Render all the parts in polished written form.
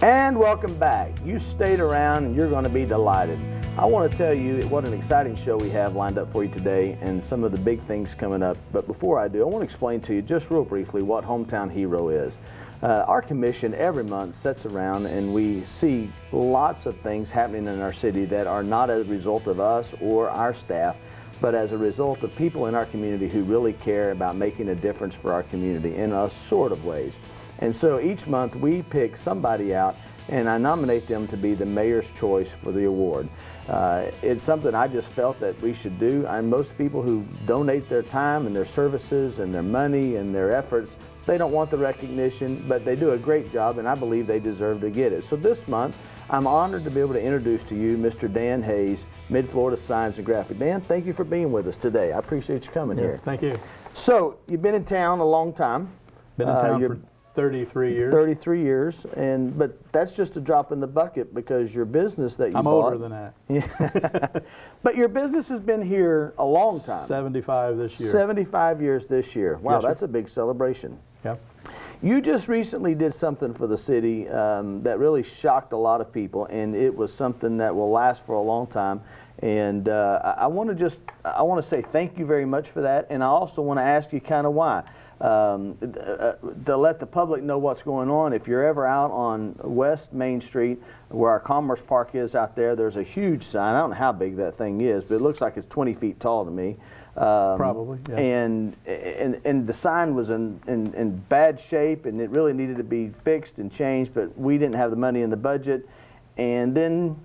And welcome back. You stayed around and you're going to be delighted. I want to tell you what an exciting show we have lined up for you today and some of the big things coming up. But before I do, I want to explain to you just real briefly what Hometown Hero is. Our commission every month sits around and we see lots of things happening in our city that are not as a result of us or our staff, but as a result of people in our community who really care about making a difference for our community in a sort of ways. And so each month we pick somebody out and I nominate them to be the mayor's choice for the award. It's something I just felt that we should do. And most people who donate their time and their services and their money and their efforts, they don't want the recognition, but they do a great job and I believe they deserve to get it. So this month, I'm honored to be able to introduce to you Mr. Dan Hayes, Mid-Florida Signs and Graphic. Dan, thank you for being with us today. I appreciate you coming here. Thank you. So, you've been in town a long time. Been in town for 33 years. 33 years, but that's just a drop in the bucket because your business that you I'm bought. older than that. Yeah. But your business has been here a long time. 75 this year. 75 years this year. Wow, Yes, that's a big celebration. Yeah. You just recently did something for the city that really shocked a lot of people, and it was something that will last for a long time. And I want to say thank you very much for that, and I also want to ask you kind of why. To let the public know what's going on. If you're ever out on West Main Street, where our Commerce Park is out there, there's a huge sign. I don't know how big that thing is, but it looks like it's 20 feet tall to me. Probably, yeah. And the sign was in bad shape, and it really needed to be fixed and changed, but we didn't have the money in the budget. And then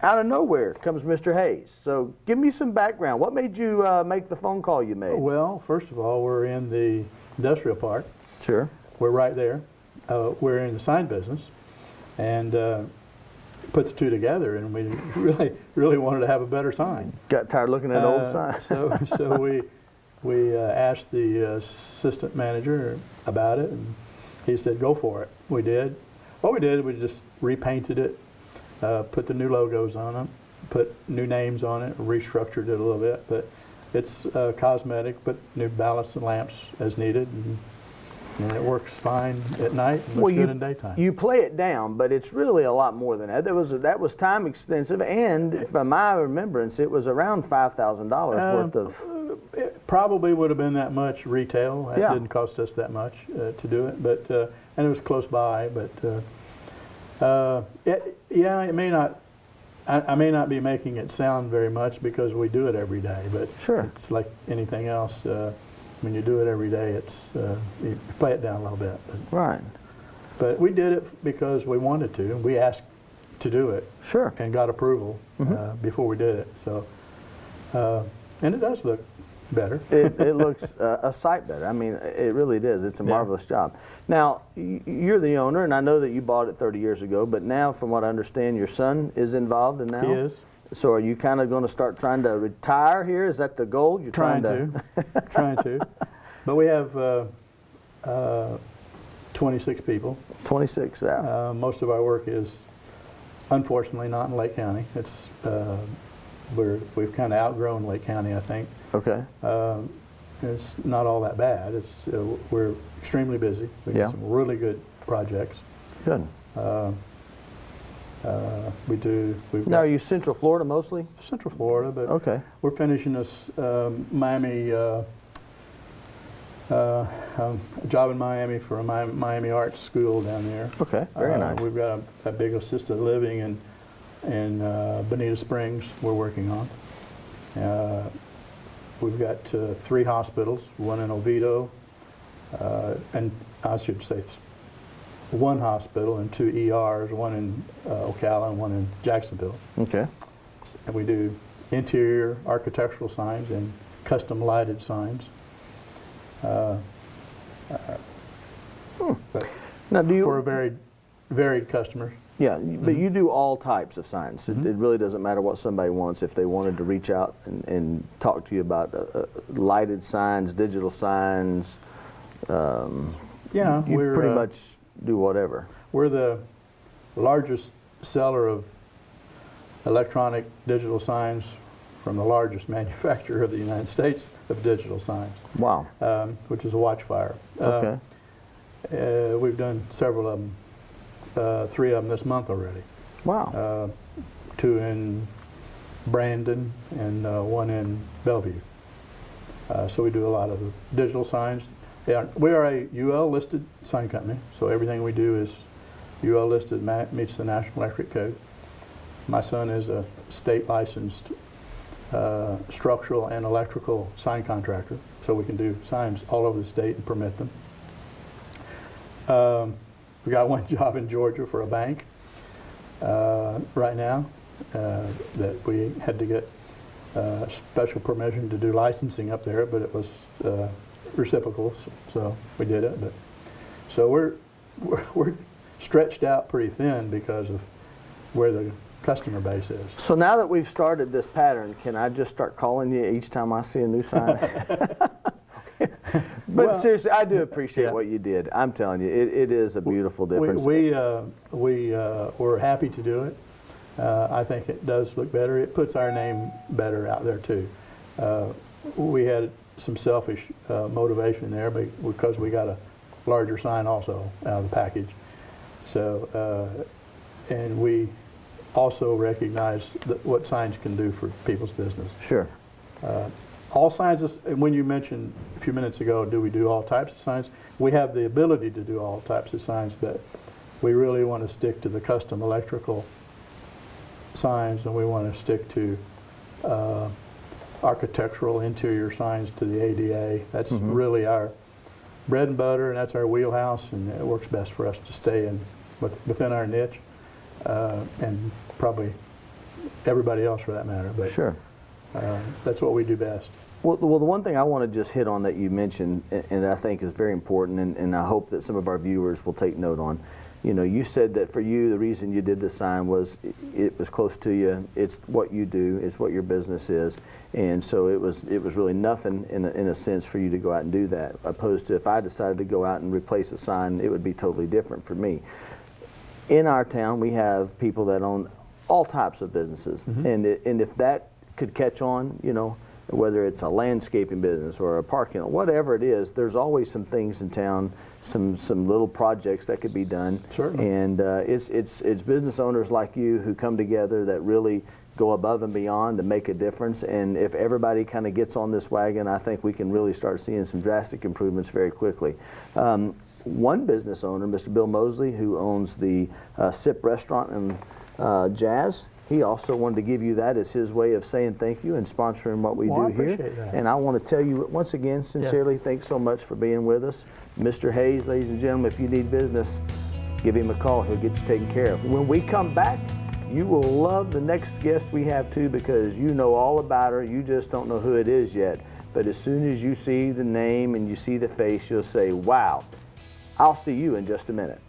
out of nowhere comes Mr. Hayes. So give me some background. What made you make the phone call you made? Well, first of all, we're in the industrial park. Sure. We're right there. We're in the sign business, and put the two together, and we really wanted to have a better sign. Got tired looking at old signs. so we asked the assistant manager about it, and he said, "Go for it." We did. What we did, we just repainted it, put the new logos on it, put new names on it, restructured it a little bit, but it's cosmetic, put new ballasts and lamps as needed, and it works fine at night and looks good in daytime. You play it down, but it's really a lot more than that. That was time extensive, and from my remembrance, it was around $5,000 worth of. It probably would have been that much retail. It Yeah. didn't cost us that much to do it, but and it was close by. But it may not. I may not be making it sound very much because we do it every day, but Sure. It's like anything else. When you do it every day, it's you play it down a little bit. Right. But we did it because we wanted to, and we asked to do it. Sure. And got approval before we did it. So, and it does look better. It looks a sight better. I mean, it really does. It's a marvelous job. Now, you're the owner, and I know that you bought it 30 years ago, but now, from what I understand, your son is involved in now? He is. So are you kind of going to start trying to retire here? Is that the goal? You're trying to? Trying to. But we have 26 people. 26 staff. Most of our work is, unfortunately, not in Lake County. It's we've kind of outgrown Lake County, I think. Okay. It's not all that bad. It's we're extremely busy. We have some really good projects. Good. We've now, are you Central Florida mostly? Central Florida, but okay. We're finishing this Miami job in Miami for a Miami Arts School down there. Okay, very nice. We've got a big assisted living in Bonita Springs we're working on. We've got 3 hospitals, one in Oviedo, and I should say 1 hospital and 2 ERs, one in Ocala and one in Jacksonville. Okay. And we do interior architectural signs and custom lighted signs. Now, do you, for a varied customers. Yeah, but you do all types of signs. It really doesn't matter what somebody wants. If they wanted to reach out and talk to you about lighted signs, digital signs, yeah, you pretty much do whatever. We're the largest seller of electronic digital signs from the largest manufacturer of the United States of digital signs. Wow. Which is a Watchfire. Okay. We've done several of them 3 of them this month already. Wow. 2 in Brandon and 1 in Bellevue. So we do a lot of digital signs. Yeah, we are a UL listed sign company, so everything we do is UL listed, meets the National Electric Code. My son is a state licensed structural and electrical sign contractor, so we can do signs all over the state and permit them. We got 1 job in Georgia for a bank right now that we had to get special permission to do licensing up there, but it was reciprocal, so we did it. But so we're stretched out pretty thin because of where the customer base is. So now that we've started this pattern, can I just start calling you each time I see a new sign? But Well, seriously, I do appreciate yeah. what you did. I'm telling you, it is a beautiful difference. We're happy to do it. I think it does look better. It puts our name better out there too. We had some selfish motivation there because we got a larger sign also out of the package. So, and we also recognize what signs can do for people's business. Sure. All signs, when you mentioned a few minutes ago, do we do all types of signs? We have the ability to do all types of signs, but we really want to stick to the custom electrical signs, and we want to stick to architectural interior signs to the ADA. That's really our bread and butter, and that's our wheelhouse, and it works best for us to stay within our niche, and probably everybody else for that matter. But Sure. That's what we do best. Well, the one thing I want to just hit on that you mentioned, and I think is very important, and I hope that some of our viewers will take note on. You know, you said that for you, the reason you did the sign was it was close to you. It's what you do. It's what your business is, and so it was really nothing in a sense for you to go out and do that. Opposed to if I decided to go out and replace a sign, it would be totally different for me. In our town, we have people that own all types of businesses, and if that could catch on, you know, whether it's a landscaping business or a parking lot, whatever it is, there's always some things in town, some little projects that could be done. Certainly. And it's business owners like you who come together that really go above and beyond to make a difference. And if everybody kind of gets on this wagon, I think we can really start seeing some drastic improvements very quickly. One business owner, Mr. Bill Mosley, who owns the SIP restaurant and Jazz, he also wanted to give you that as his way of saying thank you and sponsoring what we Well, do I here. appreciate that. And I want to tell you once again, sincerely, thanks so much for being with us. Mr. Hayes, ladies and gentlemen, if you need business, give him a call. He'll get you taken care of. When we come back, you will love the next guest we have too, because you know all about her. You just don't know who it is yet. But as soon as you see the name and you see the face, you'll say, wow. I'll see you in just a minute.